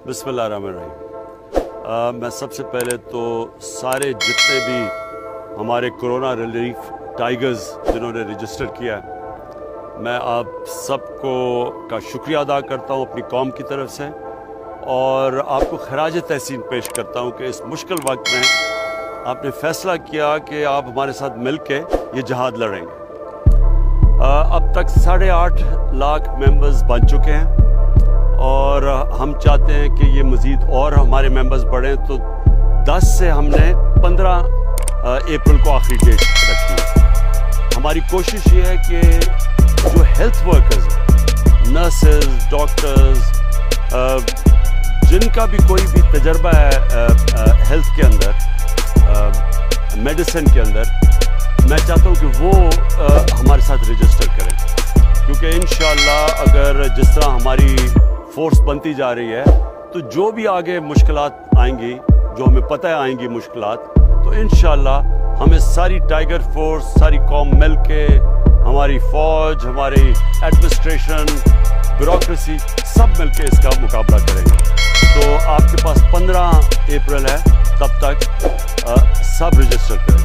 बिस्मिल्लाहिर्रहमानिर्रहीम। मैं सबसे पहले तो सारे जितने भी हमारे कोरोना रिलीफ टाइगर्स जिन्होंने रजिस्टर किया है, मैं आप सबको का शुक्रिया अदा करता हूँ अपनी कौम की तरफ से, और आपको खराज तहसीन पेश करता हूँ कि इस मुश्किल वक्त में आपने फ़ैसला किया कि आप हमारे साथ मिल के ये जहाद लड़ेंगे। अब तक 8.5 लाख मेंबर्स बन चुके हैं और हम चाहते हैं कि ये मज़ीद और हमारे मेंबर्स बढ़ें, तो 10 से हमने 15 अप्रैल को आखिरी डेट रखी है। हमारी कोशिश ये है कि जो हेल्थ वर्कर्स हैं, नर्सेज, डॉक्टर्स, जिनका भी कोई भी तजर्बा है हेल्थ के अंदर, मेडिसिन के अंदर, मैं चाहता हूँ कि वो हमारे साथ रजिस्टर करें, क्योंकि इंशाअल्लाह अगर जिस तरह हमारी फोर्स बनती जा रही है तो जो भी आगे मुश्किलात आएंगी, जो हमें पता है आएंगी मुश्किलात, तो इंशाअल्लाह हमें सारी टाइगर फोर्स, सारी कौम मिल के, हमारी फ़ौज, हमारी एडमिनिस्ट्रेशन, ब्यूरोक्रेसी, सब मिल के इसका मुकाबला करेंगे। तो आपके पास 15 अप्रैल है, तब तक सब रजिस्टर करें।